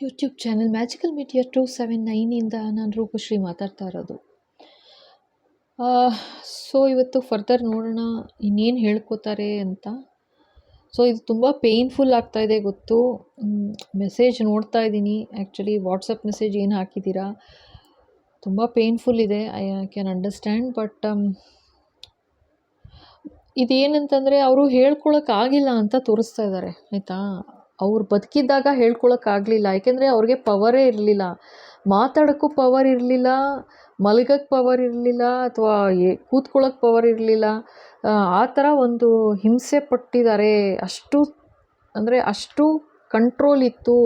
YouTube channel magical media 279 ನಾನು ರೂಪಶ್ರೀ ಮಾತಾಡ್ತಾ ಇರೋದು. ಸೊ ಇವತ್ತು ಫರ್ದರ್ ನೋಡೋಣ ಇನ್ನೇನು ಹೇಳ್ಕೋತಾರೆ ಅಂತ. ಸೊ ಇದು ತುಂಬ ಪೇಯ್ನ್ಫುಲ್ ಆಗ್ತಾಯಿದೆ ಗೊತ್ತು. ಮೆಸೇಜ್ ನೋಡ್ತಾ ಇದ್ದೀನಿ, ಆ್ಯಕ್ಚುಲಿ ವಾಟ್ಸಪ್ ಮೆಸೇಜ್ ಏನು ಹಾಕಿದ್ದೀರಾ ತುಂಬ ಪೇಯ್ನ್ಫುಲ್ ಇದೆ. I can understand. ಬಟ್ ಇದೇನಂತಂದರೆ ಅವರು ಹೇಳ್ಕೊಳಕ್ಕಾಗಿಲ್ಲ ಅಂತ ತೋರಿಸ್ತಾ ಇದ್ದಾರೆ, ಆಯಿತಾ. ಅವ್ರು ಬದುಕಿದ್ದಾಗ ಹೇಳ್ಕೊಳಕ್ಕಾಗಲಿಲ್ಲ, ಯಾಕೆಂದರೆ ಅವ್ರಿಗೆ ಪವರೇ ಇರಲಿಲ್ಲ, ಮಾತಾಡೋಕ್ಕೂ ಪವರ್ ಇರಲಿಲ್ಲ, ಮಲಗಕ್ಕೆ ಪವರ್ ಇರಲಿಲ್ಲ, ಅಥವಾ ಕೂತ್ಕೊಳ್ಳೋಕ್ಕೆ ಪವರ್ ಇರಲಿಲ್ಲ. ಆ ಥರ ಒಂದು ಹಿಂಸೆ ಪಟ್ಟಿದ್ದಾರೆ. ಅಷ್ಟು ಕಂಟ್ರೋಲ್ ಇತ್ತು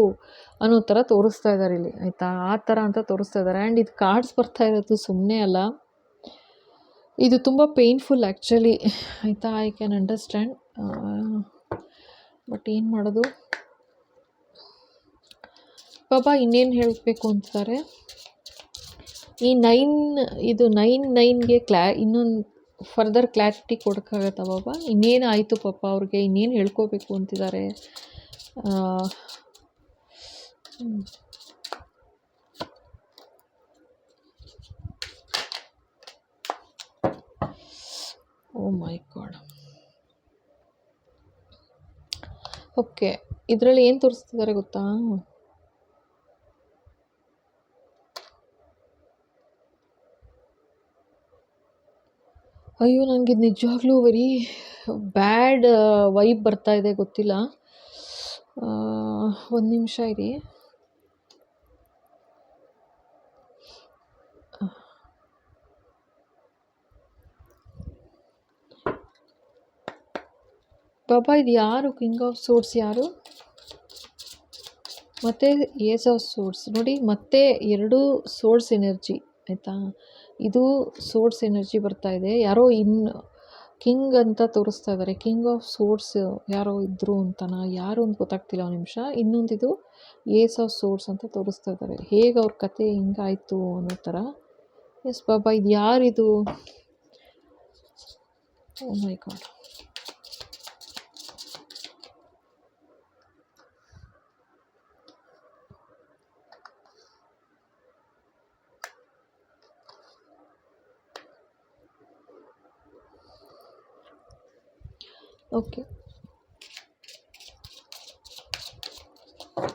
ಅನ್ನೋ ಥರ ತೋರಿಸ್ತಾ ಇದ್ದಾರೆ ಇಲ್ಲಿ, ಆಯಿತಾ. ಆ ಥರ ಅಂತ ತೋರಿಸ್ತಾ ಇದ್ದಾರೆ. ಆ್ಯಂಡ್ ಇದು ಕಾರ್ಡ್ಸ್ ಬರ್ತಾ ಇರೋದು ಸುಮ್ಮನೆ ಅಲ್ಲ, ಇದು ತುಂಬ ಪೇಯ್ನ್ಫುಲ್ ಆ್ಯಕ್ಚುಲಿ, ಆಯಿತಾ. I can understand. ಬಟ್ ಏನು ಮಾಡೋದು. ಬಾಬಾ ಇನ್ನೇನು ಹೇಳಬೇಕು ಅಂತಾರೆ. ಈ 9 ಇನ್ನೊಂದು ಫರ್ದರ್ ಕ್ಲಾರಿಟಿ ಕೊಡೋಕ್ಕಾಗತ್ತಾ ಬಾಬಾ? ಇನ್ನೇನು ಆಯಿತು ಪಾಪ ಅವ್ರಿಗೆ, ಇನ್ನೇನು ಹೇಳ್ಕೋಬೇಕು ಅಂತಿದ್ದಾರೆ. ಓ ಮೈ ಗಾಡ್. ಓಕೆ, ಇದರಲ್ಲಿ ಏನು ತೋರಿಸ್ತಿದ್ದಾರೆ ಗೊತ್ತಾ? ಅಯ್ಯೋ, ನನಗೆ ನಿಜವಾಗ್ಲೂ ವೆರಿ ಬ್ಯಾಡ್ ವೈಬ್ ಬರ್ತಾ ಇದೆ, ಗೊತ್ತಿಲ್ಲ. ಒಂದು ನಿಮಿಷ ಇರಿ. ಬಾಬಾ ಇದು ಯಾರು? ಕಿಂಗ್ ಆಫ್ ಸೋರ್ಸ್ ಯಾರು? ಮತ್ತು ಏಸ್ ಆಫ್ ಸೋರ್ಸ್ ನೋಡಿ, ಮತ್ತೆ 2 ಸೋರ್ಸ್ ಎನರ್ಜಿ, ಆಯಿತಾ. ಇದು ಸೋರ್ಸ್ ಎನರ್ಜಿ ಬರ್ತಾ ಇದೆ. ಯಾರೋ ಕಿಂಗ್ ಅಂತ ತೋರಿಸ್ತಾ ಇದ್ದಾರೆ. ಕಿಂಗ್ ಆಫ್ ಸೋರ್ಸ್ ಯಾರೋ ಇದ್ದರು ಅಂತನಾ, ಯಾರು ಅಂತ ಗೊತ್ತಾಗ್ತಿಲ್ಲ. ಒಂದು ನಿಮಿಷ. ಇನ್ನೊಂದಿದು ಏಸ್ ಆಫ್ ಸೋರ್ಸ್ ಅಂತ ತೋರಿಸ್ತಾ ಇದ್ದಾರೆ. ಹೇಗೆ ಅವ್ರ ಕತೆ ಹಿಂಗಾಯಿತು ಅನ್ನೋ ಥರ. ಎಸ್ ಬಾಬಾ, ಇದು ಯಾರಿದು? ಓ ಮೈ ಗಾಡ್. ಓಕೆ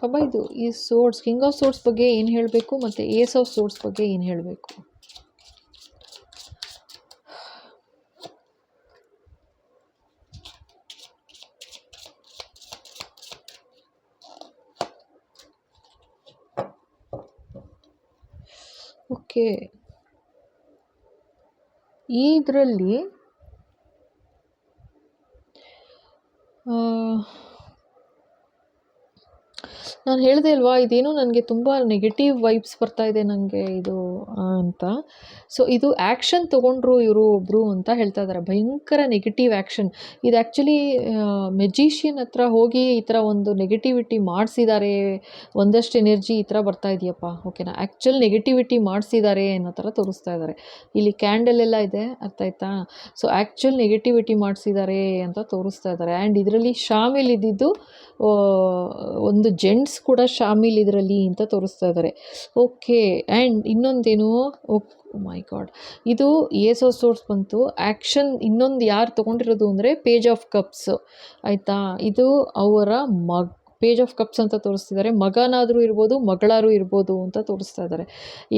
ಬಾಬಾ, ಇದು ಈ ಸೋರ್ಸ್, ಕಿಂಗ್ ಆಫ್ ಸೋರ್ಸ್ ಬಗ್ಗೆ ಏನು ಹೇಳಬೇಕು ಮತ್ತು ಏಸ್ ಆಫ್ ಸೋರ್ಸ್ ಬಗ್ಗೆ ಏನು ಹೇಳಬೇಕು? ಓಕೆ, ಇದರಲ್ಲಿ ನಾನು ಹೇಳಿದೆ ಅಲ್ವಾ, ಇದೇನೋ ನನಗೆ ತುಂಬ ನೆಗೆಟಿವ್ ವೈಬ್ಸ್ ಬರ್ತಾ ಇದೆ ನನಗೆ ಇದು ಅಂತ. ಸೊ ಇದು ಆ್ಯಕ್ಷನ್ ತೊಗೊಂಡ್ರು ಇವರು ಒಬ್ಬರು ಅಂತ ಹೇಳ್ತಾ ಇದ್ದಾರೆ. ಭಯಂಕರ ನೆಗೆಟಿವ್ ಆ್ಯಕ್ಷನ್ ಇದು. ಆ್ಯಕ್ಚುಲಿ ಮೆಜಿಷಿಯನ್ ಹತ್ರ ಹೋಗಿ ಈ ಥರ ಒಂದು ನೆಗೆಟಿವಿಟಿ ಮಾಡಿಸಿದ್ದಾರೆ. ಒಂದಷ್ಟು ಎನರ್ಜಿ ಈ ಥರ ಬರ್ತಾ ಇದೆಯಪ್ಪ, ಓಕೆನಾ. ಆ್ಯಕ್ಚುಲ್ ನೆಗೆಟಿವಿಟಿ ಮಾಡಿಸಿದ್ದಾರೆ ಅನ್ನೋ ಥರ ತೋರಿಸ್ತಾ ಇದ್ದಾರೆ. ಇಲ್ಲಿ ಕ್ಯಾಂಡಲ್ ಎಲ್ಲ ಇದೆ, ಅರ್ಥ ಆಯ್ತಾ. ಸೊ ಆ್ಯಕ್ಚುಲ್ ನೆಗೆಟಿವಿಟಿ ಮಾಡಿಸಿದ್ದಾರೆ ಅಂತ ತೋರಿಸ್ತಾ ಇದ್ದಾರೆ. ಆ್ಯಂಡ್ ಇದರಲ್ಲಿ ಶಾಮಿಲ್ ಇದ್ದಿದ್ದು ಒಂದು ಜೆಂಟ್ಸ್ ಕೂಡ ಶಾಮಿಲ್ ಇದರಲ್ಲಿ ಅಂತ ತೋರಿಸ್ತಾ ಇದ್ದಾರೆ. ಓಕೆ, ಆ್ಯಂಡ್ ಇನ್ನೊಂದೇನು, ಮೈ ಗಾಡ್, ಇದು ಏಸ್ ಆಫ್ ಸೋರ್ಸ್ ಬಂತು. ಆ್ಯಕ್ಷನ್ ಇನ್ನೊಂದು ಯಾರು ತೊಗೊಂಡಿರೋದು ಅಂದರೆ ಪೇಜ್ ಆಫ್ ಕಪ್ಸ್, ಆಯಿತಾ. ಇದು ಅವರ ಪೇಜ್ ಆಫ್ ಕಪ್ಸ್ ಅಂತ ತೋರಿಸ್ತಿದ್ದಾರೆ. ಮಗನಾದರೂ ಇರ್ಬೋದು, ಮಗಳಾರು ಇರ್ಬೋದು ಅಂತ ತೋರಿಸ್ತಾ ಇದ್ದಾರೆ.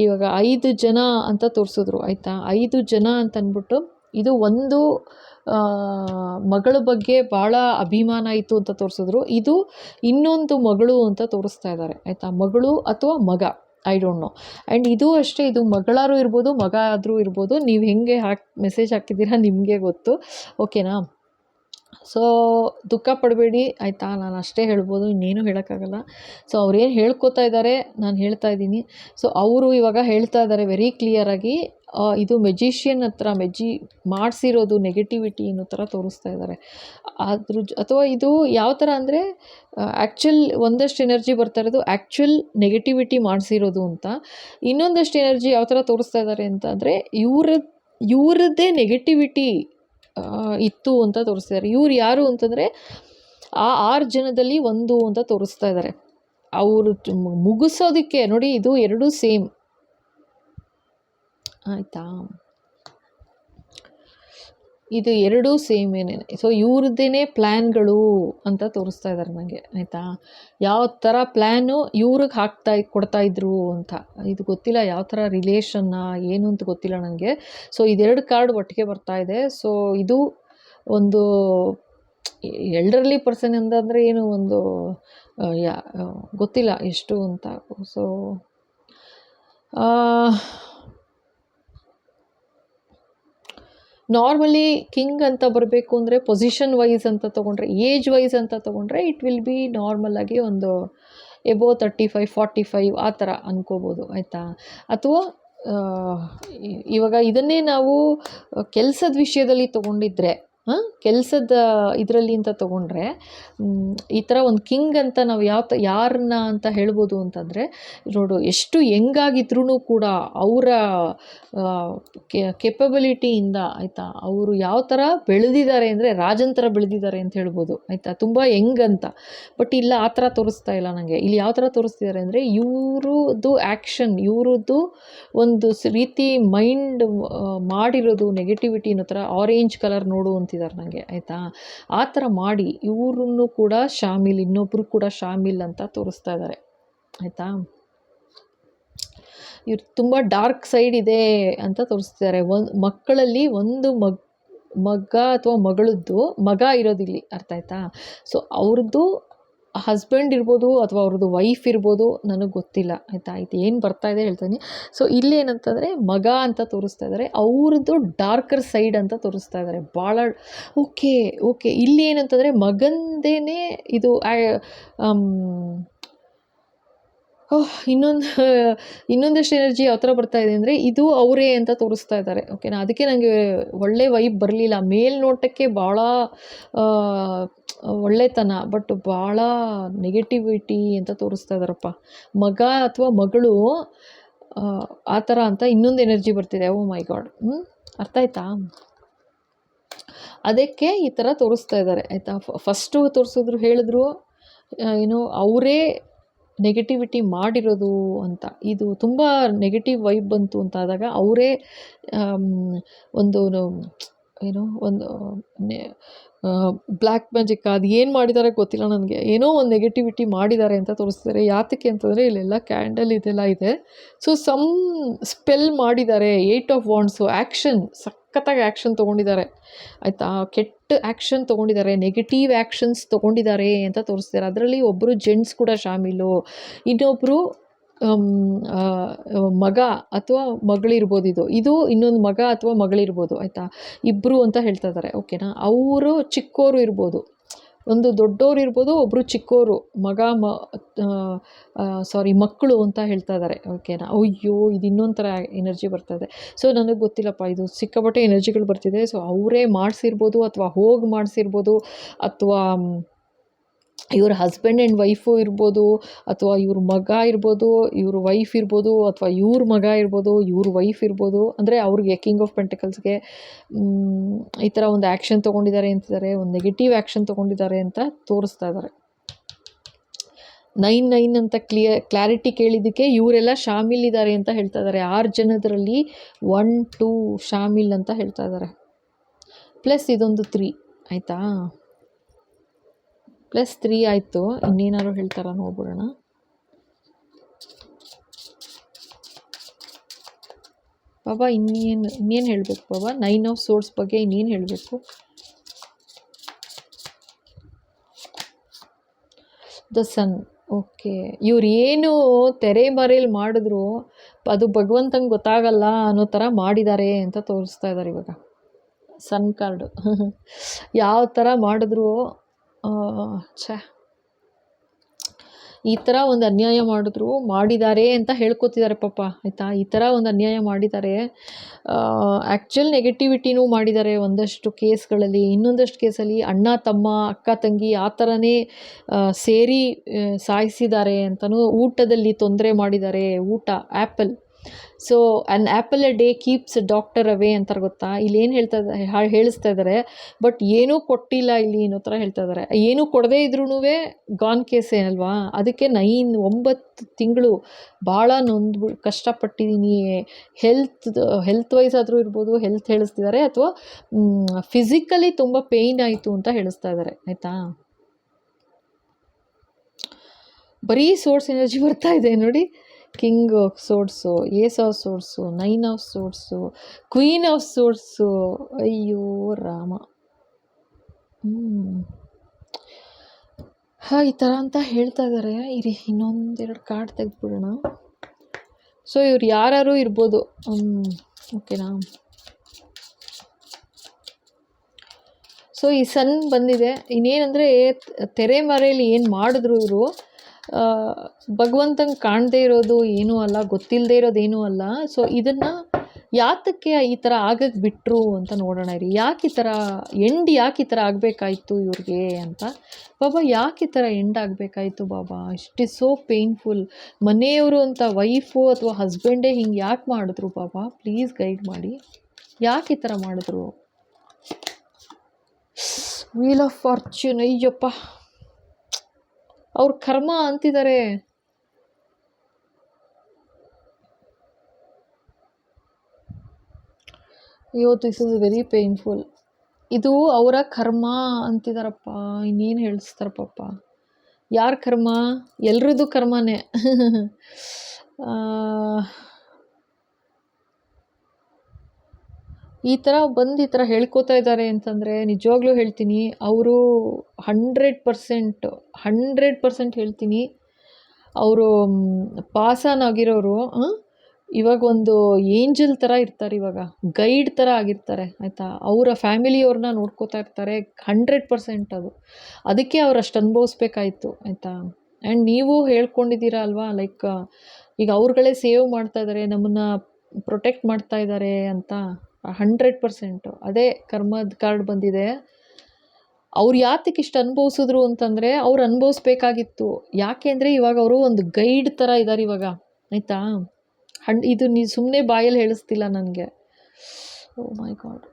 ಇವಾಗ 5 ಜನ ಅಂತ ತೋರಿಸಿದ್ರು, ಆಯಿತಾ. 5 ಜನ ಅಂತ ಅಂದ್ಬಿಟ್ಟು ಇದು ಒಂದು ಮಗಳ ಬಗ್ಗೆ ಭಾಳ ಅಭಿಮಾನ ಇತ್ತು ಅಂತ ತೋರಿಸಿದ್ರು. ಇದು ಇನ್ನೊಂದು ಮಗಳು ಅಂತ ತೋರಿಸ್ತಾ ಇದ್ದಾರೆ, ಆಯಿತಾ. ಮಗಳು ಅಥವಾ ಮಗ, ಐ ಡೋಂಟ್ ನೋ. ಆ್ಯಂಡ್ ಇದು ಅಷ್ಟೇ, ಇದು ಮಗಳಾರು ಇರ್ಬೋದು, ಮಗ ಆದರೂ ಇರ್ಬೋದು. ನೀವು ಹೆಂಗೆ ಮೆಸೇಜ್ ಹಾಕಿದ್ದೀರಾ ನಿಮಗೆ ಗೊತ್ತು, ಓಕೆನಾ. ಸೊ ದುಃಖ ಪಡಬೇಡಿ, ಆಯಿತಾ. ನಾನು ಅಷ್ಟೇ ಹೇಳ್ಬೋದು, ಇನ್ನೇನು ಹೇಳೋಕ್ಕಾಗಲ್ಲ. ಸೊ ಅವ್ರೇನು ಹೇಳ್ಕೊತಾ ಇದ್ದಾರೆ ನಾನು ಹೇಳ್ತಾ ಇದ್ದೀನಿ. ಸೊ ಅವರು ಇವಾಗ ಹೇಳ್ತಾ ಇದ್ದಾರೆ ವೆರಿ ಕ್ಲಿಯರಾಗಿ, ಇದು ಮೆಜಿಷಿಯನ್ ಹತ್ರ ಮಾಡಿಸಿರೋದು ನೆಗೆಟಿವಿಟಿ ಅನ್ನೋ ಥರ ತೋರಿಸ್ತಾ ಇದ್ದಾರೆ. ಅಥವಾ ಇದು ಯಾವ ಥರ ಅಂದರೆ ಆ್ಯಕ್ಚುಲ್ ಒಂದಷ್ಟು ಎನರ್ಜಿ ಬರ್ತಾ ಇರೋದು ಆ್ಯಕ್ಚುಲ್ ನೆಗೆಟಿವಿಟಿ ಮಾಡಿಸಿರೋದು ಅಂತ. ಇನ್ನೊಂದಷ್ಟು ಎನರ್ಜಿ ಯಾವ ಥರ ತೋರಿಸ್ತಾ ಇದ್ದಾರೆ ಅಂತ ಅಂದರೆ ಇವ್ರದ್ದೇ ನೆಗೆಟಿವಿಟಿ ಇತ್ತು ಅಂತ ತೋರಿಸ್ತಿದ್ದಾರೆ. ಇವ್ರು ಯಾರು ಅಂತಂದರೆ ಆ 6 ಜನದಲ್ಲಿ ಒಂದು ಅಂತ ತೋರಿಸ್ತಾ ಇದ್ದಾರೆ. ಅವರು ಮುಗಿಸೋದಕ್ಕೆ ನೋಡಿ, ಇದು ಎರಡೂ ಸೇಮ್ ಆಯಿತಾ, ಇದು ಎರಡೂ ಸೇಮ್ ಏನೇನೆ. ಸೊ ಇವ್ರದ್ದೇನೆ ಪ್ಲ್ಯಾನ್ಗಳು ಅಂತ ತೋರಿಸ್ತಾ ಇದ್ದಾರೆ ನನಗೆ, ಆಯಿತಾ. ಯಾವ ಥರ ಪ್ಲ್ಯಾನು ಇವ್ರಿಗೆ ಕೊಡ್ತಾ ಇದ್ರು ಅಂತ. ಇದು ಗೊತ್ತಿಲ್ಲ ಯಾವ ಥರ ರಿಲೇಷನ್ನ ಏನು ಅಂತ ಗೊತ್ತಿಲ್ಲ ನನಗೆ. ಸೊ ಇದೆರಡು ಕಾರ್ಡ್ ಒಟ್ಟಿಗೆ ಬರ್ತಾ ಇದೆ. ಸೊ ಇದು ಒಂದು ಎಲ್ಡರ್ಲಿ ಪರ್ಸನ್ ಅಂತಂದರೆ ಏನು, ಒಂದು ಗೊತ್ತಿಲ್ಲ ಎಷ್ಟು ಅಂತ. ಸೊ ನಾರ್ಮಲಿ ಕಿಂಗ್ ಅಂತ ಬರಬೇಕು ಅಂದರೆ ಪೊಸಿಷನ್ ವೈಸ್ ಅಂತ ತೊಗೊಂಡ್ರೆ, ಏಜ್ ವೈಸ್ ಅಂತ ತೊಗೊಂಡ್ರೆ ಇಟ್ ವಿಲ್ ಬಿ ನಾರ್ಮಲಾಗಿ ಒಂದು ಎಬೋ 35 45 ಆ ಥರ ಅನ್ಕೋಬೋದು, ಆಯಿತಾ. ಅಥವಾ ಇವಾಗ ಇದನ್ನೇ ನಾವು ಕೆಲಸದ ವಿಷಯದಲ್ಲಿ ತೊಗೊಂಡಿದ್ರೆ, ಕೆಲಸದ ಇದರಲ್ಲಿ ಅಂತ ತೊಗೊಂಡ್ರೆ ಈ ಥರ ಒಂದು ಕಿಂಗ್ ಅಂತ ನಾವು ಯಾರನ್ನ ಅಂತ ಹೇಳ್ಬೋದು ಅಂತಂದರೆ, ನೋಡು ಎಷ್ಟು ಯಂಗಾಗಿದ್ರೂ ಕೂಡ ಅವರ ಕೆಪಬಿಲಿಟಿಯಿಂದ, ಆಯಿತಾ, ಅವರು ಯಾವ ಥರ ಬೆಳೆದಿದ್ದಾರೆ ಅಂದರೆ ರಾಜನ್ ಥರ ಬೆಳೆದಿದ್ದಾರೆ ಅಂತ ಹೇಳ್ಬೋದು, ಆಯಿತಾ. ತುಂಬ ಯಂಗ್ ಅಂತ. ಬಟ್ ಇಲ್ಲ, ಆ ಥರ ತೋರಿಸ್ತಾ ಇಲ್ಲ ನನಗೆ. ಇಲ್ಲಿ ಯಾವ ಥರ ತೋರಿಸ್ತಿದ್ದಾರೆ ಅಂದರೆ ಇವ್ರದ್ದು ಆ್ಯಕ್ಷನ್, ಇವ್ರದ್ದು ಒಂದು ರೀತಿ ಮೈಂಡ್ ಮಾಡಿರೋದು ನೆಗೆಟಿವಿಟಿ ಅನ್ನೋ ಥರ ಆರೆಂಜ್ ಕಲರ್ ನೋಡು ಅಂತಿದ್ದಾರೆ ನನಗೆ, ಆಯಿತಾ. ಆ ಥರ ಮಾಡಿ ಇವ್ರನ್ನು ಕೂಡ ಶಾಮಿಲ್, ಇನ್ನೊಬ್ಬರು ಕೂಡ ಶಾಮಿಲ್ ಅಂತ ತೋರಿಸ್ತಾ ಇದ್ದಾರೆ, ಆಯಿತಾ. ಇವ್ರು ತುಂಬ ಡಾರ್ಕ್ ಸೈಡ್ ಇದೆ ಅಂತ ತೋರಿಸ್ತಿದ್ದಾರೆ. ಮಕ್ಕಳಲ್ಲಿ ಒಂದು ಮಗ ಅಥವಾ ಮಗ ಇರೋದಿಲ್ಲಿ, ಅರ್ಥ ಆಯ್ತಾ. ಸೊ ಅವ್ರದ್ದು ಹಸ್ಬೆಂಡ್ ಇರ್ಬೋದು ಅಥವಾ ಅವ್ರದ್ದು ವೈಫ್ ಇರ್ಬೋದು, ನನಗೆ ಗೊತ್ತಿಲ್ಲ, ಆಯಿತಾ. ಇದು ಏನು ಬರ್ತಾ ಇದೆ ಹೇಳ್ತೀನಿ. ಸೊ ಇಲ್ಲೇನಂತಂದರೆ ಮಗ ಅಂತ ತೋರಿಸ್ತಾ ಇದ್ದಾರೆ, ಅವ್ರದ್ದು ಡಾರ್ಕರ್ ಸೈಡ್ ಅಂತ ತೋರಿಸ್ತಾ ಇದ್ದಾರೆ ಭಾಳ. ಓಕೆ ಇಲ್ಲಿ ಏನಂತಂದರೆ ಮಗಂದೇನೆ ಇದು ಇನ್ನೊಂದಷ್ಟು ಎನರ್ಜಿ ಯಾವ ಥರ ಬರ್ತಾ ಇದೆ ಅಂದರೆ ಇದು ಅವರೇ ಅಂತ ತೋರಿಸ್ತಾ ಇದ್ದಾರೆ, ಓಕೆನಾ. ಅದಕ್ಕೆ ನನಗೆ ಒಳ್ಳೆ ವೈಬ್ ಬರಲಿಲ್ಲ. ಮೇಲ್ನೋಟಕ್ಕೆ ಭಾಳ ಒಳ್ಳೆತನ, ಬಟ್ ಭಾಳ ನೆಗೆಟಿವಿಟಿ ಅಂತ ತೋರಿಸ್ತಾ ಇದ್ದಾರಪ್ಪ. ಮಗ ಅಥವಾ ಮಗಳು ಆ ಥರ ಅಂತ ಇನ್ನೊಂದು ಎನರ್ಜಿ ಬರ್ತಿದೆ. ಓ ಮೈ ಗಾಡ್, ಅರ್ಥ ಆಯ್ತಾ. ಅದಕ್ಕೆ ಈ ಥರ ತೋರಿಸ್ತಾ ಇದ್ದಾರೆ, ಆಯಿತಾ. ಫಸ್ಟು ತೋರಿಸಿದ್ರು, ಹೇಳಿದ್ರು ಏನು ಅವರೇ ನೆಗೆಟಿವಿಟಿ ಮಾಡಿರೋದು ಅಂತ. ಇದು ತುಂಬ ನೆಗೆಟಿವ್ ವೈಬ್ ಬಂತು ಅಂತ ಆದಾಗ ಅವರೇ ಒಂದು ಏನೋ ಒಂದು ಬ್ಲ್ಯಾಕ್ ಮ್ಯಾಜಿಕ್ ಅದು ಏನು ಮಾಡಿದ್ದಾರೆ ಗೊತ್ತಿಲ್ಲ ನನಗೆ. ಏನೋ ಒಂದು ನೆಗೆಟಿವಿಟಿ ಮಾಡಿದ್ದಾರೆ ಅಂತ ತೋರಿಸ್ತಾರೆ. ಯಾತಕ್ಕೆ ಅಂತಂದರೆ ಇಲ್ಲೆಲ್ಲ ಕ್ಯಾಂಡಲ್ ಇದೆಲ್ಲ ಇದೆ. ಸೊ ಸಮ್ ಸ್ಪೆಲ್ ಮಾಡಿದ್ದಾರೆ. 8 ಆಫ್ ವಾಂಡ್ಸು ಆ್ಯಕ್ಷನ್, ಸಖತ್ತಾಗಿ ಆ್ಯಕ್ಷನ್ ತೊಗೊಂಡಿದ್ದಾರೆ, ಆಯಿತಾ. ಕೆಟ್ಟ ಆ್ಯಕ್ಷನ್ ತೊಗೊಂಡಿದ್ದಾರೆ, ನೆಗೆಟಿವ್ ಆ್ಯಕ್ಷನ್ಸ್ ತೊಗೊಂಡಿದ್ದಾರೆ ಅಂತ ತೋರಿಸ್ತಾರೆ. ಅದರಲ್ಲಿ ಒಬ್ಬರು ಜೆಂಟ್ಸ್ ಕೂಡ ಶಾಮೀಲು, ಇನ್ನೊಬ್ಬರು ಮಗ ಅಥವಾ ಮಗಳಿರ್ಬೋದು. ಇದು ಇನ್ನೊಂದು ಮಗ ಅಥವಾ ಮಗಳಿರ್ಬೋದು, ಆಯಿತಾ. ಇಬ್ಬರು ಅಂತ ಹೇಳ್ತಾ ಇದ್ದಾರೆ, ಓಕೆನಾ. ಅವರು ಚಿಕ್ಕೋರು ಇರ್ಬೋದು, ಒಂದು ದೊಡ್ಡೋರು ಇರ್ಬೋದು, ಒಬ್ಬರು ಚಿಕ್ಕೋರು, ಮಕ್ಕಳು ಅಂತ ಹೇಳ್ತಾ ಇದ್ದಾರೆ, ಓಕೆನಾ. ಅಯ್ಯೋ, ಇದು ಇನ್ನೊಂದು ಥರ ಎನರ್ಜಿ ಬರ್ತದೆ. ಸೊ ನನಗೆ ಗೊತ್ತಿಲ್ಲಪ್ಪ, ಇದು ಸಿಕ್ಕಾಪಟ್ಟೆ ಎನರ್ಜಿಗಳು ಬರ್ತಿದೆ. ಸೊ ಅವರೇ ಮಾಡಿಸಿರ್ಬೋದು ಅಥವಾ ಹೋಗಿ ಮಾಡಿಸಿರ್ಬೋದು, ಅಥವಾ ಇವ್ರ ಹಸ್ಬೆಂಡ್ ಆ್ಯಂಡ್ ವೈಫು ಇರ್ಬೋದು, ಅಥವಾ ಇವ್ರ ಮಗ ಇರ್ಬೋದು, ಇವ್ರ ವೈಫ್ ಇರ್ಬೋದು, ಅಥವಾ ಇವ್ರ ಮಗ ಇರ್ಬೋದು, ಇವ್ರ ವೈಫ್ ಇರ್ಬೋದು. ಅಂದರೆ ಅವ್ರಿಗೆ ಕಿಂಗ್ ಆಫ್ ಪೆಂಟಿಕಲ್ಸ್ಗೆ ಈ ಥರ ಒಂದು ಆ್ಯಕ್ಷನ್ ತೊಗೊಂಡಿದ್ದಾರೆ ಅಂತಿದ್ದಾರೆ, ಒಂದು ನೆಗೆಟಿವ್ ಆ್ಯಕ್ಷನ್ ತೊಗೊಂಡಿದ್ದಾರೆ ಅಂತ ತೋರಿಸ್ತಾ ಇದ್ದಾರೆ. 9 ಅಂತ ಕ್ಲಾರಿಟಿ ಕೇಳಿದ್ದಕ್ಕೆ ಇವರೆಲ್ಲ ಶಾಮಿಲ್ ಇದ್ದಾರೆ ಅಂತ ಹೇಳ್ತಾ ಇದ್ದಾರೆ. 6 ಜನದಲ್ಲಿ 1 2 ಶಾಮಿಲ್ ಅಂತ ಹೇಳ್ತಾ ಇದ್ದಾರೆ. ಪ್ಲಸ್ ಇದೊಂದು 3, ಆಯಿತಾ. +3 ಆಯಿತು. ಇನ್ನೇನಾದ್ರು ಹೇಳ್ತಾರ ನೋಡ್ಬಿಡೋಣ. ಬಾಬಾ ಇನ್ನೇನು ಹೇಳಬೇಕು ಬಾಬಾ? 9 ಆಫ್ ಸೋರ್ಸ್ ಬಗ್ಗೆ ಇನ್ನೇನು ಹೇಳಬೇಕು? The sun. ಓಕೆ, ಇವ್ರು ಏನು ತೆರೆ ಮರೆಯಲ್ಲಿ ಮಾಡಿದ್ರು ಅದು ಭಗವಂತಂಗೆ ಗೊತ್ತಾಗಲ್ಲ ಅನ್ನೋ ಥರ ಮಾಡಿದ್ದಾರೆ ಅಂತ ತೋರಿಸ್ತಾ ಇದ್ದಾರೆ ಇವಾಗ. ಸನ್ ಕಾರ್ಡು ಯಾವ ಥರ ಮಾಡಿದ್ರು ಈ ಥರ ಒಂದು ಅನ್ಯಾಯ ಮಾಡಿದ್ದಾರೆ ಅಂತ ಹೇಳ್ಕೊತಿದ್ದಾರೆ ಪಾಪ, ಆಯಿತಾ. ಈ ಥರ ಒಂದು ಅನ್ಯಾಯ ಮಾಡಿದ್ದಾರೆ. ಆ್ಯಕ್ಚುಲ್ ನೆಗೆಟಿವಿಟಿನೂ ಮಾಡಿದ್ದಾರೆ ಒಂದಷ್ಟು ಕೇಸ್ಗಳಲ್ಲಿ. ಇನ್ನೊಂದಷ್ಟು ಕೇಸಲ್ಲಿ ಅಣ್ಣ ತಮ್ಮ ಅಕ್ಕ ತಂಗಿ ಆ ಥರನೇ ಸೇರಿ ಸಾಯಿಸಿದ್ದಾರೆ ಅಂತಲೂ, ಊಟದಲ್ಲಿ ತೊಂದರೆ ಮಾಡಿದ್ದಾರೆ. ಊಟ apple so an apple A day keeps doctor away ಅಂತಾರೆ ಗೊತ್ತಾ. ಇಲ್ಲಿ ಏನು ಹೇಳಿಸ್ತಾ ಇದ್ದಾರೆ, ಬಟ್ ಏನೂ ಕೊಟ್ಟಿಲ್ಲ ಇಲ್ಲಿ ಅನ್ನೋ ಥರ ಹೇಳ್ತಾ ಇದ್ದಾರೆ. ಏನೂ ಕೊಡದೇ ಇದ್ರೂ ಗಾನ್ ಕೇಸೇ ಅಲ್ವಾ. ಅದಕ್ಕೆ 9 ತಿಂಗಳು ಭಾಳ ಕಷ್ಟಪಟ್ಟಿದ್ದೀನಿ. ಹೆಲ್ತ್ ವೈಸ್ ಆದರೂ ಇರ್ಬೋದು, ಹೆಲ್ತ್ ಹೇಳಿಸ್ತಿದ್ದಾರೆ, ಅಥವಾ ಫಿಸಿಕಲಿ ತುಂಬ ಪೇಯ್ನ್ ಆಯಿತು ಅಂತ ಹೇಳಿಸ್ತಾ ಇದ್ದಾರೆ, ಆಯಿತಾ. ಬರೀ ಸೋರ್ಸ್ ಎನರ್ಜಿ ಬರ್ತಾ ಇದೆ ನೋಡಿ. King of source, ace of source, 9 of source, queen of source. ಅಯ್ಯೋ ರಾಮ. ಈ ಥರ ಅಂತ ಹೇಳ್ತಾ ಇದ್ದಾರೆ. ಇರಿ ಇನ್ನೊಂದೆರಡು ಕಾರ್ಡ್ ತೆಗೆದ್ಬಿಡೋಣ. ಸೊ ಇವ್ರು ಯಾರು ಇರ್ಬೋದು, ಓಕೆನಾ. ಸೊ ಈ ಸನ್ ಬಂದಿದೆ. ಇನ್ನೇನಂದರೆ ತೆರೆ ಮರೆಯಲ್ಲಿ ಏನು ಮಾಡಿದ್ರು ಇವರು, ಭಗವಂತಂಗೆ ಕಾಣದೇ ಇರೋದು ಏನೂ ಅಲ್ಲ, ಗೊತ್ತಿಲ್ಲದೆ ಇರೋದೇನೂ ಅಲ್ಲ. ಸೊ ಇದನ್ನು ಯಾತಕ್ಕೆ ಈ ಥರ ಆಗಕ್ಕೆ ಬಿಟ್ಟರು ಅಂತ ನೋಡೋಣ ರೀ. ಯಾಕೆ ಈ ಥರ ಯಾಕೆ ಈ ಥರ ಆಗಬೇಕಾಯ್ತು ಇವ್ರಿಗೆ ಅಂತ. ಬಾಬಾ ಯಾಕೆ ಈ ಥರ ಆಗಬೇಕಾಯ್ತು ಬಾಬಾ, ಇಟ್ ಈಸ್ ಸೋ ಪೇನ್ಫುಲ್. ಮನೆಯವರು ಅಂತ ವೈಫು ಅಥವಾ ಹಸ್ಬೆಂಡೇ ಹಿಂಗೆ ಯಾಕೆ ಮಾಡಿದ್ರು ಬಾಬಾ, ಪ್ಲೀಸ್ ಗೈಡ್ ಮಾಡಿ. ಯಾಕೆ ಈ ಥರ ಮಾಡಿದ್ರು. ವೀಲ್ ಆಫ್ ಫಾರ್ಚ್ಯೂನ್, ಅಯ್ಯಪ್ಪ, ಅವ್ರ ಕರ್ಮ ಅಂತಿದ್ದಾರೆ. ಅಯ್ಯೋ, ದಿಸ್ ಇಸ್ ವೆರಿ ಪೇನ್ಫುಲ್. ಇದು ಅವರ ಕರ್ಮ ಅಂತಿದಾರಪ್ಪ. ಇನ್ನೇನು ಹೇಳಿಸ್ತಾರಪ್ಪ. ಯಾರ ಕರ್ಮ? ಎಲ್ರದ್ದು ಕರ್ಮನೇ. ಈ ಥರ ಬಂದು ಈ ಥರ ಹೇಳ್ಕೊತಾ ಇದ್ದಾರೆ ಅಂತಂದರೆ ನಿಜವಾಗ್ಲೂ ಹೇಳ್ತೀನಿ, ಅವರು 100% ಹೇಳ್ತೀನಿ, ಅವರು ಪಾಸಾನ್ ಆಗಿರೋರು ಇವಾಗ ಒಂದು ಏಂಜಲ್ ಥರ ಇರ್ತಾರೆ, ಇವಾಗ ಗೈಡ್ ಥರ ಆಗಿರ್ತಾರೆ, ಆಯಿತಾ. ಅವರ ಫ್ಯಾಮಿಲಿಯವ್ರನ್ನ ನೋಡ್ಕೋತಾ ಇರ್ತಾರೆ 100% ಅದು. ಅದಕ್ಕೆ ಅವ್ರು ಅಷ್ಟು ಅನುಭವಿಸ್ಬೇಕಾಯ್ತು, ಆಯಿತಾ. ಆ್ಯಂಡ್ ನೀವು ಹೇಳ್ಕೊಂಡಿದ್ದೀರಾ ಅಲ್ವಾ, ಲೈಕ್ ಈಗ ಅವ್ರುಗಳೇ ಸೇವ್ ಮಾಡ್ತಾ ಇದ್ದಾರೆ, ನಮ್ಮನ್ನು ಪ್ರೊಟೆಕ್ಟ್ ಮಾಡ್ತಾ ಇದ್ದಾರೆ ಅಂತ. 100% ಅದೇ ಕರ್ಮದ ಕಾರ್ಡ್ ಬಂದಿದೆ. ಅವ್ರು ಯಾತಕ್ಕೆ ಇಷ್ಟು ಅನುಭವಿಸಿದ್ರು ಅಂತಂದರೆ, ಅವ್ರು ಅನುಭವಿಸ್ಬೇಕಾಗಿತ್ತು. ಯಾಕೆ ಅಂದರೆ ಇವಾಗ ಅವರು ಒಂದು ಗೈಡ್ ಥರ ಇದ್ದಾರೆ ಇವಾಗ, ಆಯಿತಾ. ಇದು ನೀವು ಸುಮ್ಮನೆ ಬಾಯಲ್ಲಿ ಹೇಳಿಸ್ತಿಲ್ಲ ನನಗೆ. ಓ ಮೈ ಗಾಡ್.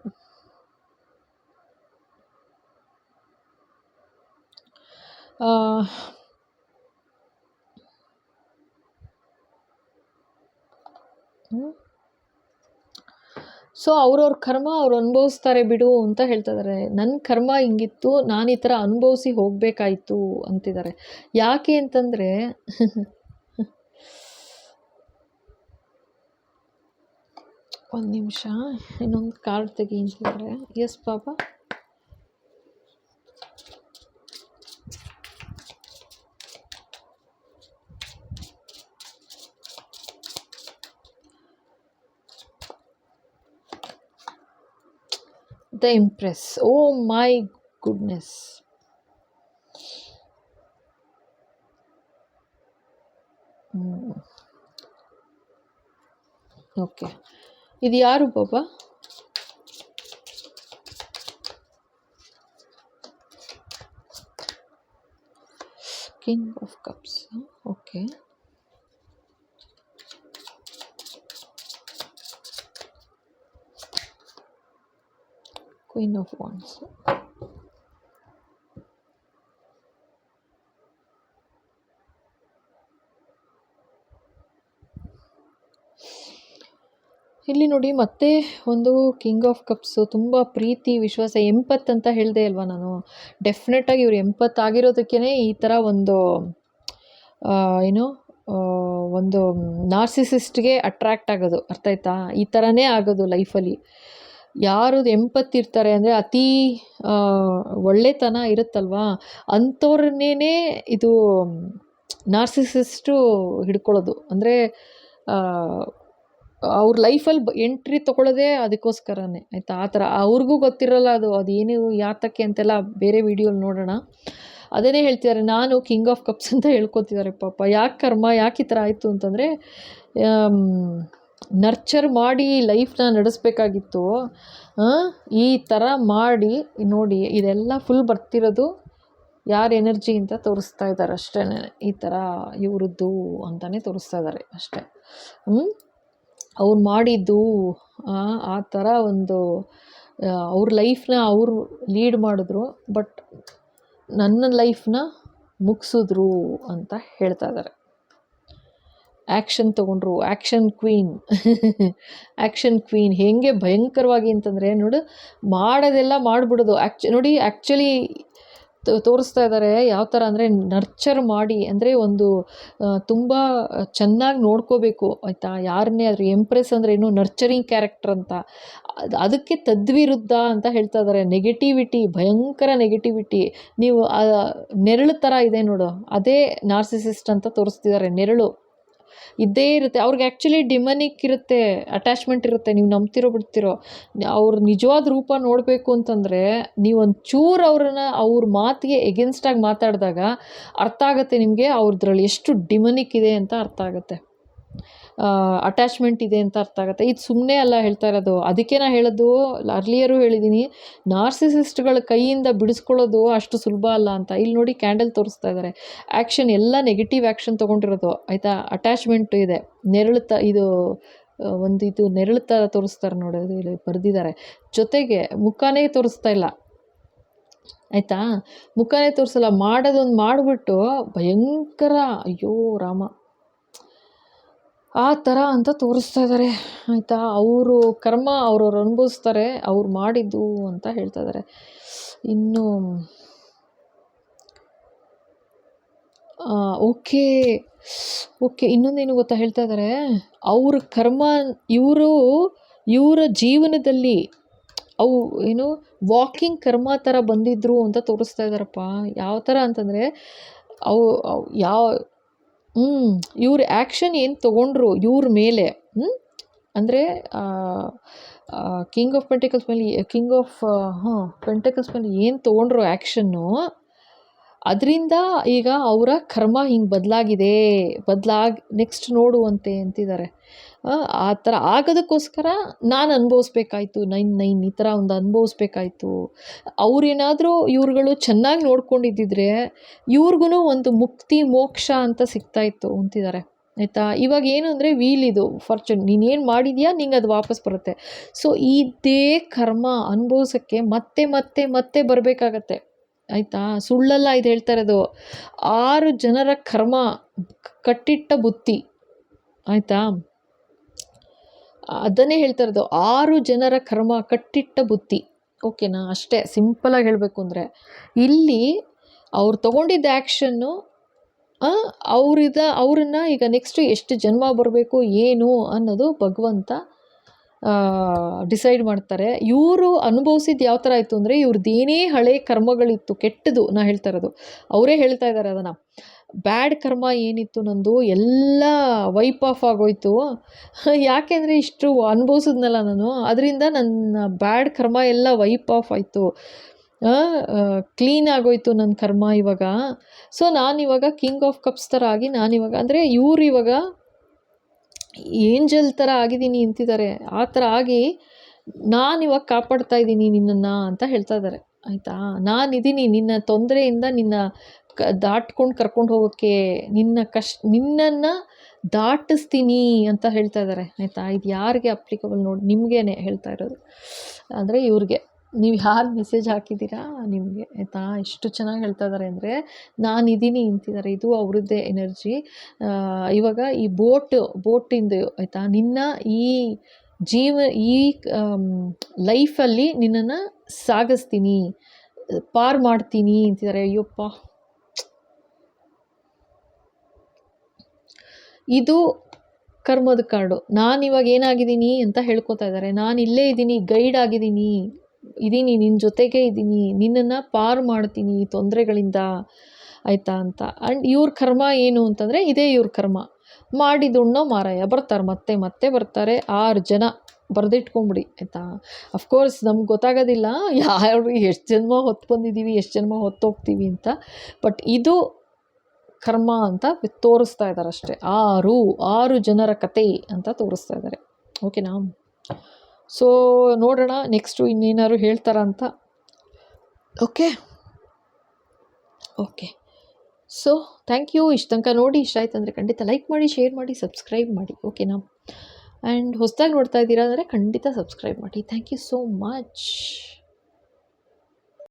ಸೊ ಅವ್ರವ್ರ ಕರ್ಮ ಅವ್ರು ಅನುಭವಿಸ್ತಾರೆ ಬಿಡು ಅಂತ ಹೇಳ್ತಾ ಇದ್ದಾರೆ. ನನ್ನ ಕರ್ಮ ಹಿಂಗಿತ್ತು, ನಾನು ಈ ಥರ ಅನುಭವಿಸಿ ಹೋಗಬೇಕಾಯ್ತು ಅಂತಿದ್ದಾರೆ. ಯಾಕೆ ಅಂತಂದರೆ ಒಂದು ನಿಮಿಷ, ಇನ್ನೊಂದು ಕಾರ್ಡ್ ತೆಗಿ ಅಂತಿದ್ದಾರೆ. ಎಸ್ ಪಾಪ. The Empress. Oh my goodness. Okay, ಇದು ಯಾರು ಬಾಬಾ? King of cups. Okay, queen of wands. ಇಲ್ಲಿ ನೋಡಿ ಮತ್ತೆ ಒಂದು ಕಿಂಗ್ ಆಫ್ ಕಪ್ಸು, ತುಂಬ ಪ್ರೀತಿ ವಿಶ್ವಾಸ, ಎಂಪತ್ ಅಂತ ಹೇಳಿದೆ ಅಲ್ವಾ ನಾನು. ಡೆಫಿನೆಟಾಗಿ ಇವರು ಎಂಪತ್ ಆಗಿರೋದಕ್ಕೇ ಈ ಥರ ಒಂದು ಏನು ಒಂದು ನಾರ್ಸಿಸಿಸ್ಟ್ಗೆ ಅಟ್ರ್ಯಾಕ್ಟ್ ಆಗೋದು, ಅರ್ಥ ಆಯ್ತಾ. ಈ ಥರನೇ ಆಗೋದು ಲೈಫಲ್ಲಿ. ಯಾರು ಎಂಪತ್ತಿರ್ತಾರೆ ಅಂದರೆ ಅತಿ ಒಳ್ಳೆತನ ಇರುತ್ತಲ್ವಾ, ಅಂಥವ್ರನ್ನೇ ಇದು ನಾರ್ಸಿಸಿಸ್ಟು ಹಿಡ್ಕೊಳ್ಳೋದು. ಅಂದರೆ ಅವ್ರ ಲೈಫಲ್ಲಿ ಎಂಟ್ರಿ ತೊಗೊಳ್ಳೋದೇ ಅದಕ್ಕೋಸ್ಕರನೇ, ಆಯಿತಾ. ಆ ಥರ ಅವ್ರಿಗೂ ಗೊತ್ತಿರಲ್ಲ ಅದೇನು ಯಾತಕ್ಕೆ ಅಂತೆಲ್ಲ ಬೇರೆ ವೀಡಿಯೋಲಿ ನೋಡೋಣ. ಅದನ್ನೇ ಹೇಳ್ತಿದ್ದಾರೆ, ನಾನು ಕಿಂಗ್ ಆಫ್ ಕಪ್ಸ್ ಅಂತ ಹೇಳ್ಕೊತಿದ್ದಾರೆ ಪಾಪ. ಯಾಕೆ ಕರ್ಮ, ಯಾಕೆ ಈ ಥರ ಆಯಿತು ಅಂತಂದರೆ, ನರ್ಚರ್ ಮಾಡಿ ಲೈಫ್ನ ನಡೆಸಬೇಕಾಗಿತ್ತು. ಈ ಥರ ಮಾಡಿ ನೋಡಿ, ಇದೆಲ್ಲ ಫುಲ್ ಬರ್ತಿರೋದು ಯಾರ ಎನರ್ಜಿ ಅಂತ ತೋರಿಸ್ತಾ ಇದ್ದಾರೆ ಅಷ್ಟೇ. ಈ ಥರ ಇವ್ರದ್ದು ಅಂತಲೇ ತೋರಿಸ್ತಾ ಇದ್ದಾರೆ ಅಷ್ಟೇ. ಅವ್ರು ಮಾಡಿದ್ದು ಆ ಥರ ಒಂದು ಅವ್ರ ಲೈಫ್ನ ಅವರು ಲೀಡ್ ಮಾಡಿದ್ರು, ಬಟ್ ನನ್ನ ಲೈಫ್ನ ಮುಗಿಸಿದ್ರು ಅಂತ ಹೇಳ್ತಾ ಇದ್ದಾರೆ. ಆ್ಯಕ್ಷನ್ ತೊಗೊಂಡ್ರು, ಆ್ಯಕ್ಷನ್ ಕ್ವೀನ್ ಆ್ಯಕ್ಷನ್ ಕ್ವೀನ್ ಹೇಗೆ ಭಯಂಕರವಾಗಿ ಅಂತಂದರೆ ನೋಡು, ಮಾಡೋದೆಲ್ಲ ಮಾಡಿಬಿಡೋದು. ನೋಡಿ ಆ್ಯಕ್ಚುಲಿ ತೋರಿಸ್ತಾ ಇದ್ದಾರೆ ಯಾವ ಥರ ಅಂದರೆ, ನರ್ಚರ್ ಮಾಡಿ, ಅಂದರೆ ಒಂದು ತುಂಬ ಚೆನ್ನಾಗಿ ನೋಡ್ಕೋಬೇಕು ಆಯಿತಾ, ಯಾರನ್ನೇ ಆದರೂ. ಎಂಪ್ರೆಸ್ ಅಂದರೆ ಏನು, ನರ್ಚರಿಂಗ್ ಕ್ಯಾರೆಕ್ಟರ್ ಅಂತ. ಅದಕ್ಕೆ ತದ್ವಿರುದ್ಧ ಅಂತ ಹೇಳ್ತಾ ಇದ್ದಾರೆ. ನೆಗೆಟಿವಿಟಿ, ಭಯಂಕರ ನೆಗೆಟಿವಿಟಿ. ನೀವು ನೆರಳು ಥರ ಇದೆ ನೋಡು, ಅದೇ ನಾರ್ಸಿಸಿಸ್ಟ್ ಅಂತ ತೋರಿಸ್ತಿದ್ದಾರೆ. ನೆರಳು ಇದ್ದೇ ಇರುತ್ತೆ ಅವ್ರಿಗೆ. ಆ್ಯಕ್ಚುಲಿ ಡಿಮನಿಕ್ ಇರುತ್ತೆ, ಅಟ್ಯಾಚ್ಮೆಂಟ್ ಇರುತ್ತೆ. ನೀವು ನಂಬ್ತಿರೋ ಬಿಡ್ತಿರೋ, ಅವ್ರ ನಿಜವಾದ ರೂಪ ನೋಡಬೇಕು ಅಂತಂದರೆ ನೀವು ಒಂಚೂರು ಅವ್ರ ಮಾತಿಗೆ ಎಗೇನ್ಸ್ಟಾಗಿ ಮಾತಾಡಿದಾಗ ಅರ್ಥ ಆಗುತ್ತೆ ನಿಮಗೆ, ಅವ್ರದ್ರಲ್ಲಿ ಎಷ್ಟು ಡಿಮನಿಕ್ ಇದೆ ಅಂತ ಅರ್ಥ ಆಗುತ್ತೆ, ಅಟ್ಯಾಚ್ಮೆಂಟ್ ಇದೆ ಅಂತ ಅರ್ಥ ಆಗುತ್ತೆ. ಇದು ಸುಮ್ಮನೆ ಅಲ್ಲ ಹೇಳ್ತಾ ಇರೋದು. ಅದಕ್ಕೆ ನಾನು ಹೇಳೋದು, ಅರ್ಲಿಯರು ಹೇಳಿದ್ದೀನಿ, ನಾರ್ಸಿಸಿಸ್ಟ್ಗಳ ಕೈಯಿಂದ ಬಿಡಿಸ್ಕೊಳ್ಳೋದು ಅಷ್ಟು ಸುಲಭ ಅಲ್ಲ ಅಂತ. ಇಲ್ಲಿ ನೋಡಿ ಕ್ಯಾಂಡಲ್ ತೋರಿಸ್ತಾ ಇದ್ದಾರೆ. ಆ್ಯಕ್ಷನ್ ಎಲ್ಲ ನೆಗೆಟಿವ್ ಆ್ಯಕ್ಷನ್ ತೊಗೊಂಡಿರೋದು ಆಯಿತಾ. ಅಟ್ಯಾಚ್ಮೆಂಟು ಇದೆ, ಇದು ನೆರಳು ಥರ ತೋರಿಸ್ತಾರೆ ನೋಡಿ, ಇಲ್ಲಿ ಬರೆದಿದ್ದಾರೆ. ಜೊತೆಗೆ ಮುಖನೇ ತೋರಿಸ್ತಾ ಇಲ್ಲ ಆಯಿತಾ, ಮುಖನೇ ತೋರಿಸಲ್ಲ. ಮಾಡೋದೊಂದು ಮಾಡಿಬಿಟ್ಟು ಭಯಂಕರ, ಅಯ್ಯೋ ರಾಮ, ಆ ಥರ ಅಂತ ತೋರಿಸ್ತಾ ಇದ್ದಾರೆ ಆಯಿತಾ. ಅವರು ಕರ್ಮ ಅವ್ರವ್ರು ಅನುಭವಿಸ್ತಾರೆ, ಅವ್ರು ಮಾಡಿದ್ದು ಅಂತ ಹೇಳ್ತಾ ಇದ್ದಾರೆ. ಇನ್ನು ಓಕೆ ಇನ್ನೊಂದೇನು ಗೊತ್ತಾ ಹೇಳ್ತಾ ಇದ್ದಾರೆ, ಅವ್ರ ಕರ್ಮ ಇವರ ಜೀವನದಲ್ಲಿ ಅವು ಏನು ವಾಕಿಂಗ್ ಕರ್ಮ ಥರ ಬಂದಿದ್ರು ಅಂತ ತೋರಿಸ್ತಾ ಇದ್ದಾರಪ್ಪ. ಯಾವ ಥರ ಅಂತಂದರೆ ಇವ್ರ ಆ್ಯಕ್ಷನ್ ಏನು ತೊಗೊಂಡ್ರು ಇವ್ರ ಮೇಲೆ, ಅಂದರೆ ಕಿಂಗ್ ಆಫ್ ಪೆಂಟಿಕಲ್ಸ್ ಮೇಲೆ ಪೆಂಟಿಕಲ್ಸ್ ಮೇಲೆ ಏನು ತೊಗೊಂಡ್ರು ಆ್ಯಕ್ಷನ್ನು, ಅದರಿಂದ ಈಗ ಅವರ ಕರ್ಮ ಹಿಂಗೆ ಬದಲಾಗಿ ನೆಕ್ಸ್ಟ್ ನೋಡುವಂತೆ ಅಂತಿದ್ದಾರೆ. ಆ ಥರ ಆಗೋದಕ್ಕೋಸ್ಕರ ನಾನು ಅನುಭವಿಸ್ಬೇಕಾಯ್ತು, ಈ ಥರ ಒಂದು ಅನುಭವಿಸ್ಬೇಕಾಯ್ತು. ಅವ್ರೇನಾದರೂ ಇವ್ರುಗಳು ಚೆನ್ನಾಗಿ ನೋಡ್ಕೊಂಡಿದ್ದಿದ್ರೆ ಇವ್ರಿಗೂ ಒಂದು ಮುಕ್ತಿ ಮೋಕ್ಷ ಅಂತ ಸಿಗ್ತಾಯಿತ್ತು ಅಂತಿದ್ದಾರೆ ಆಯಿತಾ. ಇವಾಗ ಏನು ಅಂದರೆ ಇದು ಫಾರ್ಚೂನ್, ನೀನೇನು ಮಾಡಿದ್ಯಾ ನಿಂಗೆ ಅದು ವಾಪಸ್ ಬರುತ್ತೆ. ಸೊ ಇದೇ ಕರ್ಮ ಅನುಭವಿಸೋಕ್ಕೆ ಮತ್ತೆ ಮತ್ತೆ ಮತ್ತೆ ಬರಬೇಕಾಗತ್ತೆ ಆಯಿತಾ. ಸುಳ್ಳಲ್ಲ ಇದು ಹೇಳ್ತಾ ಇರೋದು. 6 ಜನರ ಕರ್ಮ ಕಟ್ಟಿಟ್ಟ ಬುತ್ತಿ ಆಯಿತಾ, ಅದನ್ನೇ ಹೇಳ್ತಾ ಇರೋದು. 6 ಜನರ ಕರ್ಮ ಕಟ್ಟಿಟ್ಟ ಬುತ್ತಿ, ಓಕೆನಾ. ಅಷ್ಟೇ ಸಿಂಪಲಾಗಿ ಹೇಳಬೇಕು ಅಂದರೆ, ಇಲ್ಲಿ ಅವ್ರು ತೊಗೊಂಡಿದ್ದ ಆ್ಯಕ್ಷನ್ನು ಅವ್ರನ್ನ ಈಗ ನೆಕ್ಸ್ಟು ಎಷ್ಟು ಜನ್ಮ ಬರಬೇಕು ಏನು ಅನ್ನೋದು ಭಗವಂತ ಡಿಸೈಡ್ ಮಾಡ್ತಾರೆ. ಇವರು ಅನುಭವಿಸಿದ್ದು ಯಾವ ಥರ ಆಯಿತು ಅಂದರೆ, ಇವ್ರದ್ದೇನೇ ಹಳೆ ಕರ್ಮಗಳಿತ್ತು ಕೆಟ್ಟದು, ನಾ ಹೇಳ್ತಾ ಇರೋದು, ಅವರೇ ಹೇಳ್ತಾ ಇದ್ದಾರೆ ಅದನ್ನು. ಬ್ಯಾಡ್ ಕರ್ಮ ಏನಿತ್ತು ನಂದು ಎಲ್ಲ ವೈಪ್ ಆಫ್ ಆಗೋಯ್ತು. ಯಾಕೆಂದರೆ ಇಷ್ಟು ಅನುಭವಿಸಿದ್ನಲ್ಲ ನಾನು, ಅದರಿಂದ ನನ್ನ ಬ್ಯಾಡ್ ಕರ್ಮ ಎಲ್ಲ ವೈಪ್ ಆಫ್ ಆಯಿತು, ಕ್ಲೀನ್ ಆಗೋಯ್ತು ನನ್ನ ಕರ್ಮ ಇವಾಗ. ಸೊ ನಾನಿವಾಗ ಕಿಂಗ್ ಆಫ್ ಕಪ್ಸ್ ಥರ ಆಗಿ ನಾನಿವಾಗ, ಅಂದರೆ ಇವ್ರು ಇವಾಗ ಏಂಜಲ್ ಥರ ಆಗಿದ್ದೀನಿ ಅಂತಿದ್ದಾರೆ. ಆ ಥರ ಆಗಿ ನಾನಿವಾಗ ಕಾಪಾಡ್ತಾ ಇದ್ದೀನಿ ನಿನ್ನನ್ನು ಅಂತ ಹೇಳ್ತಾ ಇದ್ದಾರೆ ಆಯಿತಾ. ನಾನಿದ್ದೀನಿ ನಿನ್ನ ತೊಂದರೆಯಿಂದ, ನಿನ್ನ ದಾಟ್ಕೊಂಡು ಕರ್ಕೊಂಡು ಹೋಗೋಕ್ಕೆ, ನಿನ್ನನ್ನು ದಾಟಿಸ್ತೀನಿ ಅಂತ ಹೇಳ್ತಾ ಇದ್ದಾರೆ ಆಯಿತಾ. ಇದು ಯಾರಿಗೆ ಅಪ್ಲಿಕಬಲ್ ನೋಡಿ, ನಿಮಗೇನೆ ಹೇಳ್ತಾ ಇರೋದು, ಅಂದರೆ ಇವ್ರಿಗೆ. ನೀವು ಯಾರು ಮೆಸೇಜ್ ಹಾಕಿದ್ದೀರಾ ನಿಮಗೆ ಆಯಿತಾ. ಎಷ್ಟು ಚೆನ್ನಾಗಿ ಹೇಳ್ತಾ ಇದ್ದಾರೆ ಅಂದರೆ, ನಾನಿದ್ದೀನಿ ಅಂತಿದ್ದಾರೆ. ಇದು ಅವ್ರದ್ದೇ ಎನರ್ಜಿ. ಇವಾಗ ಈ ಬೋಟಿಂದು ಆಯಿತಾ, ನಿನ್ನ ಈ ಲೈಫಲ್ಲಿ ನಿನ್ನನ್ನು ಸಾಗಿಸ್ತೀನಿ, ಪಾರ್ ಮಾಡ್ತೀನಿ ಅಂತಿದ್ದಾರೆ. ಅಯ್ಯಪ್ಪ, ಇದು ಕರ್ಮದ ಕಾರ್ಡು. ನಾನಿವಾಗ ಏನಾಗಿದ್ದೀನಿ ಅಂತ ಹೇಳ್ಕೊತಾ ಇದ್ದಾರೆ. ನಾನು ಇಲ್ಲೇ ಇದ್ದೀನಿ, ಗೈಡ್ ಆಗಿದ್ದೀನಿ, ನಿನ್ನ ಜೊತೆಗೆ ಇದ್ದೀನಿ, ನಿನ್ನನ್ನು ಪಾರು ಮಾಡ್ತೀನಿ ಈ ತೊಂದರೆಗಳಿಂದ ಆಯಿತಾ ಅಂತ. ಆ್ಯಂಡ್ ಇವ್ರ ಕರ್ಮ ಏನು ಅಂತಂದರೆ, ಇದೇ ಇವ್ರ ಕರ್ಮ. ಮಾಡಿದುಣ್ಣೋ ಮಾರಾಯ, ಬರ್ತಾರೆ ಮತ್ತೆ ಮತ್ತೆ ಬರ್ತಾರೆ. 6 ಜನ ಬರೆದಿಟ್ಕೊಂಬಿಡಿ ಆಯಿತಾ. ಅಫ್ಕೋರ್ಸ್ ನಮ್ಗೆ ಗೊತ್ತಾಗೋದಿಲ್ಲ ಯಾರು ಎಷ್ಟು ಜನ್ಮ ಹೊತ್ತು ಬಂದಿದ್ದೀವಿ, ಎಷ್ಟು ಜನ್ಮ ಹೊತ್ತೋಗ್ತೀವಿ ಅಂತ. ಬಟ್ ಇದು ಕರ್ಮ ಅಂತ ತೋರಿಸ್ತಾ ಇದ್ದಾರೆ ಅಷ್ಟೇ. 6 ಜನರ ಕತೆ ಅಂತ ತೋರಿಸ್ತಾ ಇದ್ದಾರೆ, ಓಕೆನಾ. ಸೊ ನೋಡೋಣ ನೆಕ್ಸ್ಟು ಇನ್ನೇನಾದ್ರು ಹೇಳ್ತಾರ ಅಂತ. ಓಕೆ. So thank you. ಇಷ್ಟು ತನಕ ನೋಡಿ ಇಷ್ಟ ಆಯ್ತು ಅಂದರೆ ಖಂಡಿತ ಲೈಕ್ ಮಾಡಿ, ಶೇರ್ ಮಾಡಿ, ಸಬ್ಸ್ಕ್ರೈಬ್ ಮಾಡಿ, ಓಕೆನಾ. ಆ್ಯಂಡ್ ಹೊಸದಾಗಿ ನೋಡ್ತಾ ಇದ್ದೀರಾ ಅಂದರೆ ಖಂಡಿತ ಸಬ್ಸ್ಕ್ರೈಬ್ ಮಾಡಿ. Thank you so much.